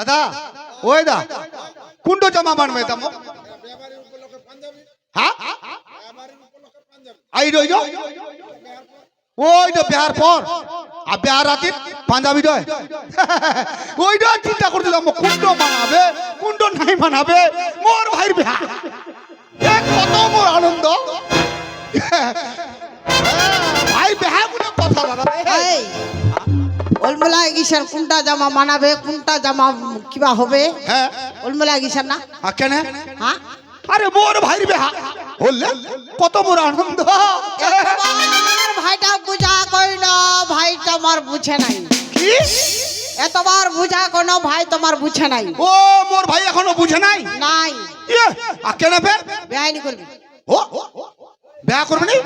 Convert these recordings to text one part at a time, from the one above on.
দাদা ওই দা কোনটো জামা বানবে তামো হ্যাঁ আই রইল ওইটা বিহার পর আর বিহার রাতে পাঞ্জাবি দয় ওইটা চিন্তা করতে যাবো কোনটো মানাবে কোনটো নাই মানাবে মোর ভাইয়ের বিহা কত মোর আনন্দ ভাই বিহা কোনো কথা দাদা ওলমলা গিসার কোনটা জামা মানাবে কোনটা জামা কিবা হবে হ্যাঁ ওলমলা গিসার না কেন হ্যাঁ আরে মোর ভাইয়ের বিহা হলে কত মোর আনন্দ ভাইটা বুঝা কই না ভাইটা আমার বুঝে নাই কি এতবার বুঝা কোনো ভাই তোমার বুঝে নাই ও মোর ভাই এখনো বুঝে নাই নাই কেন ফের বেআইনি করবি ও বিয়া করবে নি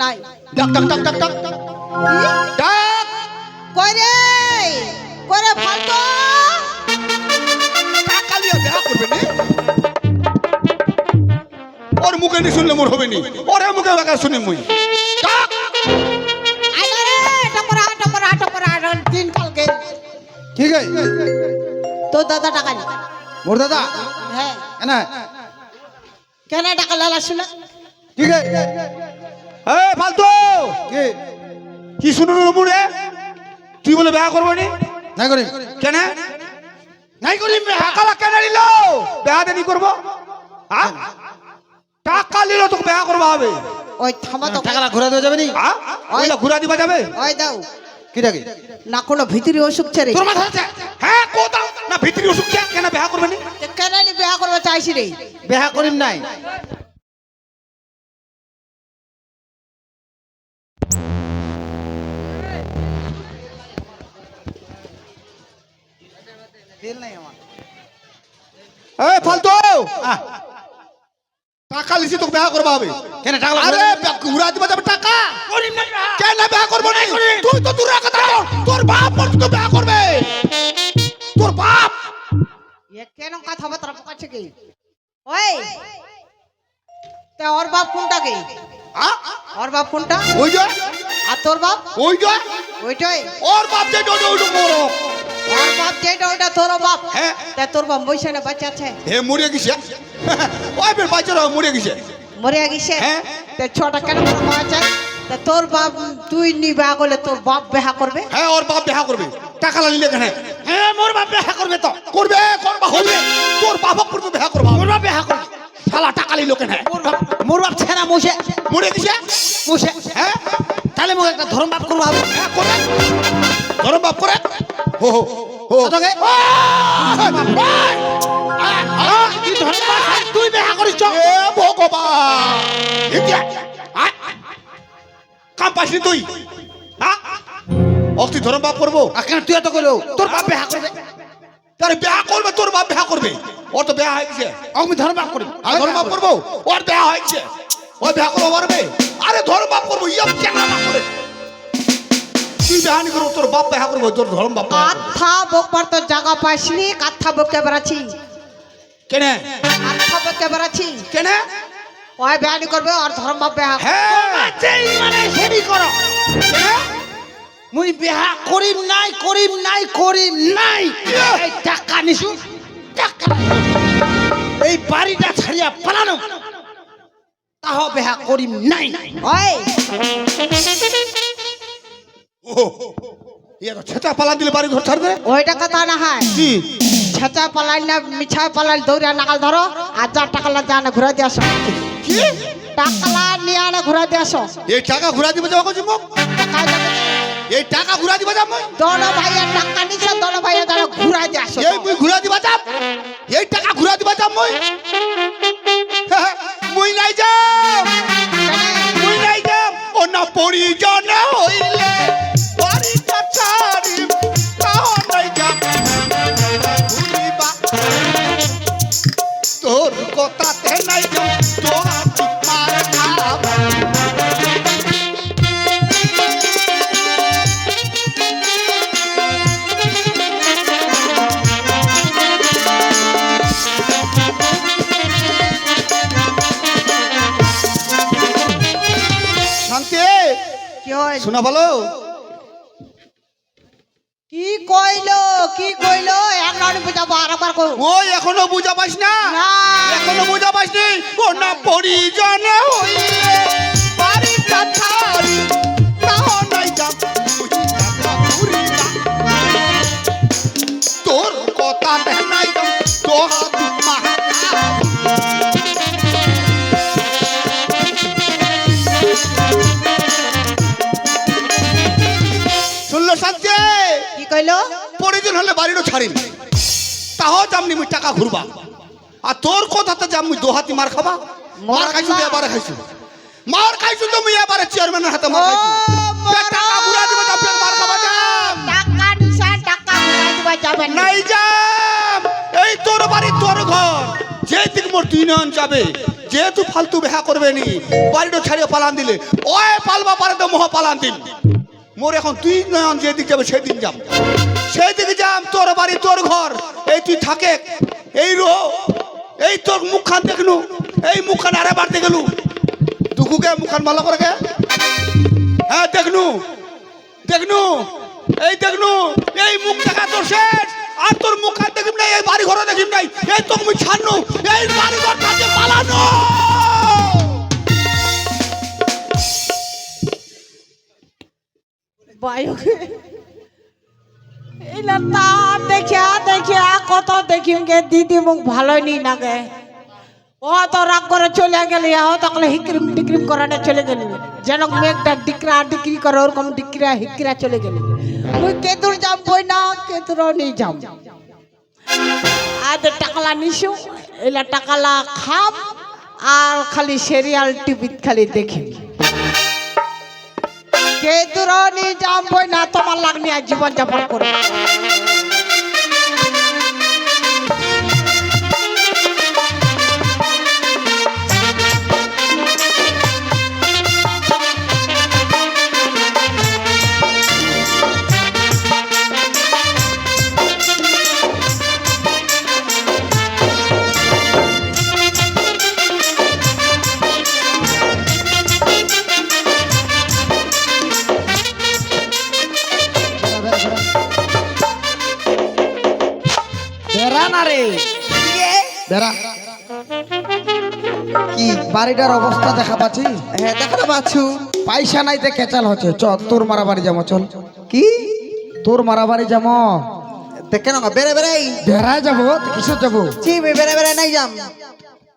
নাই ডাক ডাক ডাক ডাক ডাক ডাক কই রে করে ফালতু টাকা লিয়া বিয়া করবে নি ওর মুখে নি শুনলে মোর হবে নি ওরে মুখে বাকা শুনি মুই ডাক আইনা রে টপরা তিন কালকে ঠিক আছে তো দাদা টাকা নি মোর দাদা হ্যাঁ না কেন টাকা লালা শুনে ঠিক আছে এ ফালতু কি কি শুনুন মুরে তুই বলে বিয়া করবে নি নাই করি কেন নাই করি টাকা কেন নিল বিয়া দেনি করবো হ্যাঁ টাকা নিল তোকে বিয়া করবা হবে ওই থামা তো টাকাটা ঘোরা দেওয়া যাবে নি হ্যাঁ ওইটা ঘুরা দিবা যাবে ওই দাও কি ডাকে না কোনো ভিতরি অসুখ ছেড়ে তোর মাথা আছে হ্যাঁ কোথাও না ভিতরি অসুখ কেন বিয়া করবে নি কেন নি বিয়া করবে চাইছি রে বেহা করিম নাই তেল নাই আমার এই ফালতু টাকা লিছি তোকে বিয়া করবা হবে কেন টাকা আরে ঘুরা দিবা যাবে টাকা কেন বিয়া করবো না তুই তো দূরের কথা তোর বাপ মর তো বিয়া করবে তোর বাপ এ কেন কথা বার্তা পকাচ্ছে কি ওই তে ওর বাপ কোনটা কে ওর বাপ কোনটা ওই যে আর তোর বাপ ওই যে ওইটাই ওর বাপ যে ওইটা ওইটা মোর ওর বাপ যেটা ওইটা তোর বাপ হ্যাঁ তে তোর বাপ বইছে না বাচ্চা আছে হে মরে গেছে ওই বের বাচ্চারা মরে গেছে মরে গেছে হ্যাঁ। তে ছোটা কেন বাবা চাই তে তোর বাপ তুই নি বিয়া করলে তোর বাপ বিয়া করবে হ্যাঁ ওর বাপ বিয়া করবে টাকা নিলে কেন হ্যাঁ মোর বাপ বিয়া করবে তো করবে করবা হবে তোর বাপ করবে বিয়া করবা মোর বাপ বিয়া করবে শালা টাকা নিলো কেন মোর বাপ ছেনা মুছে মরে গেছে মুছে হ্যাঁ তাহলে মোক একটা ধর্ম বাপ করবো হবে হ্যাঁ করে ধরম বাপ করে হো হো হো তোকে কি ধরম বাপ তুই বিয়া করিস এ ভগবান এটা কাম পাইছিস তুই হ্যাঁ অক্তি ধরম বাপ করবো কেন তুই এত করো তোর বাপ বেহা করবে তার বিয়া করবে তোর বাপ বিয়া করবে ওর তো বিয়া হয়ে গেছে আমি ধর্ম বাপ করি আমি ধরম বাপ করবো ওর বিয়া হয়ে গেছে ওই বিয়া করবো পারবে আরে ধরম বাপ করবো ইয়া কেন বাপ করে তুই বিয়া নি করবো তোর বাপ বিয়া করবো তোর ধরম বাপ কাথা বকবার তো জায়গা পাইছিলি কাথা বকে বেড়াচ্ছি কেনে কাথা বকে বেড়াচ্ছি কেনে ওই বিয়া নি করবে আর ধর্ম বাপ বিয়া হ্যাঁ যেই মানে সেটি করো কেনে মুই বিহা করিম নাই এই টাকা নিছু টাকা এই বাড়িটা ছাড়িয়া পালানো তাহ বিহা করিম নাই ওই ও ইয়া তো ছেটা পালা দিলে বাড়ি ঘর ছাড় দে ওইটা কথা না হয় কি ছেঁচা পালাই না মিছা পালাই দৌড়া নাকাল ধরো আর যা টাকা জানা ঘুরা দিয়ে আসো কি টাকা নিয়ে আনে ঘুরা দিয়ে আসো এই টাকা ঘুরা দিবে যাবো কইছি মোক টাকায় যাবে। এই টাকা ঘুরা দিবা যাবো দোনো ভাইয়ের টাকা নিছে দোনো ভাইয়ের দ্বারা ঘুরা দিয়ে আসো এই মুই ঘুরা দিবা যাব এই টাকা ঘুরা দিবা যাব মুই নাই যাব মুই নাই যাব ও না পরিজন হইলে বাড়িটা ছাড়ি তাও নাই যাব ঘুরিবা তোর কথাতে নাই যাব তো মার খাব কি হয় শোনা ভালো কি কইলো এক নাড়ি বুঝাবো আর একবার কো ওই এখনো বুঝা পাইস না না এখনো বুঝা পাইসনি ও না পরিজন হইলে বাড়িটা ছাড়ি তাও নাই যাব ঘুরি না তোর কথা নাই তো হাত মাহা শুনলো শান্তি কি কইলো পরিজন হলে বাড়িরও ছাড়িন তাও জামনি মুই টাকা ঘুরবা আর তোর কথাতে যাম মুই দোহাতি মার খাবা মার খাইছু তো এবারে খাইছু মার খাইছু তো মুই এবারে চেয়ারম্যানের হাতে মার খাইছু টাকা ঘুরা দিবে তো ফের মার খাবা যাম টাকা নিশা টাকা ঘুরাই দিবা যাবেন না নাই যাম এই তোর বাড়ি তোর ঘর যে দিক মোর তুই নন যাবে যেহেতু ফালতু বেহা করবে নি বাড়িটা ছাড়িয়ে পালান দিলে ওই পালবা পারে তো মোহ পালান দিন মোর এখন তুই নয়ন যেদিক যাবে সেদিন যাম সেই দিকে যাম তোর বাড়ি তোর ঘর এই তুই থাকে এই রো এই তোর মুখখান দেখনু এই মুখখান আরে বাড়তে গেলু দুকুকে মুখখান ভালো করে গে হ্যাঁ দেখনু এই দেখনু এই মুখ দেখা তোর শেষ আর তোর মুখখান দেখিম নাই এই বাড়ি ঘরে দেখিম নাই এই তোকে মুই ছাড়নু এই বাড়ি ঘর থেকে পালানো বায়ু এলা তা দেখিয়া কত দেখিম গে দিদি মুখ ভালোই নি লাগে ও তো রাগ করে চলে গেলি ও তকলে হিক্রিম টিক্রিম করানে চলে গেলি যেন মেঘটা ডিকরা ডিক্রি করে ওরকম ডিকরা হিকরা চলে গেলি মুই কেতুর যাম বই না কেতুর নি যাম আজ টাকলা নিছু এলা টাকলা খাম আর খালি সিরিয়াল টিভি খালি দেখি কেতুরনি যাম বই না তোমার লাগনি আর জীবন যাপন করে বেড়া কি বাড়িটার অবস্থা দেখা পাচ্ছি হ্যাঁ দেখাতে পাচ্ছু পয়সা নাই তে কেচাল হচ্ছে চল তোর মারাবাড়ি যাবো চল কি তোর মারাবাড়ি যাবো কেন বেড়ে বেড়াই বেড়ায় যাবো কিসের যাবো বেড়ে বেড়ে নাই যাম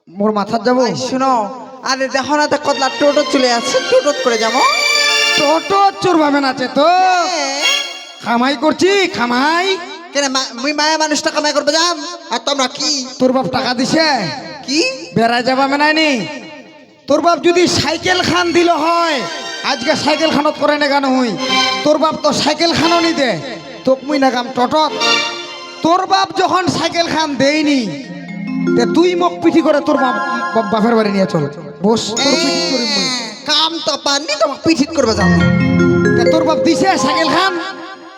মোর মাথার যাবো শুনো আরে দেখো না তো কতলা টোটো চলে আসছে টোটো করে যাবো টোটো চোর ভাবে নাচে তো খামাই করছি খামাই কেন মুই মায়া মানুষটা কামাই করবে যাম আর তোমরা কি তোর বাপ টাকা দিছে কি বেড়ায় যাবা মেনাইনি তোর বাপ যদি সাইকেল খান দিল হয় আজকে সাইকেল খানত করে না কেন হই তোর বাপ তো সাইকেল খানও নি দে তোক মুই না কাম টটত তোর বাপ যখন সাইকেল খান দেয়নি তে তুই মোক পিঠি করে তোর বাপ বাপের বাড়ি নিয়ে চল বস তোর পিঠি করি মুই কাম তো পাননি তোমাক পিঠিত করবে যাও তে তোর বাপ দিছে সাইকেল খান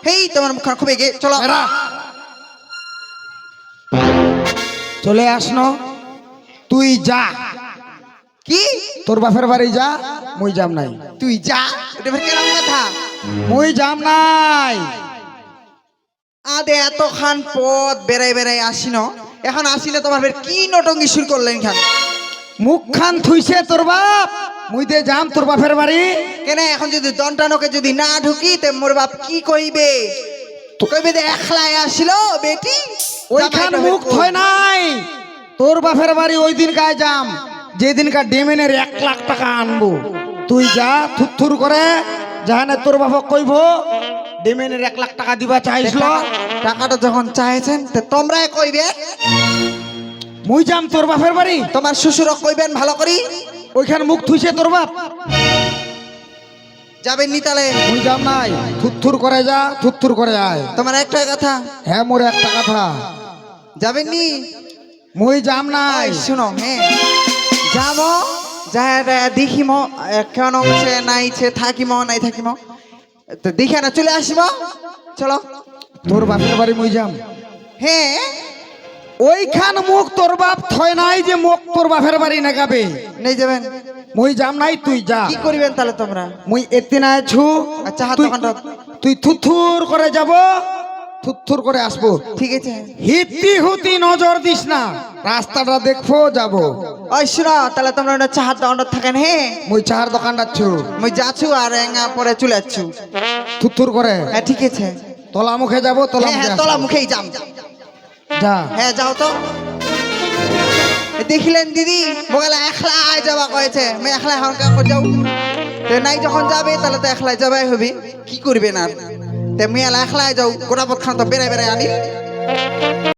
হেই তোমার মুখ খুব এগে চলো চলে আসনো তুই যা কি তোর বাপের বাড়ি যা মুই যাম নাই তুই যা এটা ফের কেমন কথা মুই যাম নাই আদে এত খান পথ বেড়াই বেড়াই আসিন এখন আসিলে তোমার ফের কি নটঙ্গি শুরু করলেন খান মুখ খান থুইছে তোর বাপ মুই দে যাম তোর বাপের বাড়ি কেন এখন যদি দন্টানোকে যদি না ঢুকি তে মোর বাপ কি কইবে তো কইবে দে একলাই আসিল বেটি ওইখান মুখ থয় নাই তোর বাপের বাড়ি ওই দিন কায় যাম যেদিনকার ডেমেনের 1 লাখ টাকা আনবো তুই যা থুর করে জাহানে তোর বাপক কইব ডেমেনের 1 লাখ টাকা দিবা চাইছিল টাকাটা যখন চাইছেন তে তোমরাই কইবে মুই যাম তোর বাপের বাড়ি তোমার শ্বশুরক কইবেন ভালো করি ওইখান মুখ থুইছে তোর বাপ যাবেন নি তালে মুই যাম নাই থুর করে যা থুর করে আয় তোমার একটা কথা হ্যাঁ মোর একটা কথা যাবেন নি মুই যাম নাই শুনো হ্যাঁ যাব যা দেখিম কেন নাইছে থাকিম নাই থাকিম তো দেখে না চলে আসিব চলো তোর বাপের বাড়ি মুই যাম হ্যাঁ ওইখান মুখ তোর বাপ থয় নাই যে মুখ তোর বাপের বাড়ি নাগাবে নেই যাবেন মুই যাম নাই তুই যা কি করিবেন তাহলে তোমরা মুই এতে না আছু আচ্ছা তুই থুর করে যাব থুর করে আসবো। ঠিক আছে হিতি হুতি নজর দিস না, রাস্তাটা দেখবো যাবো। ওই শুনো তাহলে তোমরা ওটা চাহার দোকানটা থাকেন হ্যাঁ মুই চাহার দোকানটা ছু মুই যাচ্ছু আর এঙ্গা পরে চলে যাচ্ছু। থুর করে হ্যাঁ ঠিক আছে তোলা মুখে যাবো, তোলা হ্যাঁ মুখে হ্যাঁ আসবো। তোলা মুখেই যাম। যা হ্যাঁ যাও তো। দেখিলেন দিদি মোবাইলে একলাই যাবা কয়েছে, আমি একলাই হরকা করে যাও। তো নাই যখন যাবে তাহলে তো একলাই যাবাই হবে, কি করবে না। তে মেয়ে একলাই যাও, গোটা পক্ষান্ত বেড়াই বেড়াই আনি।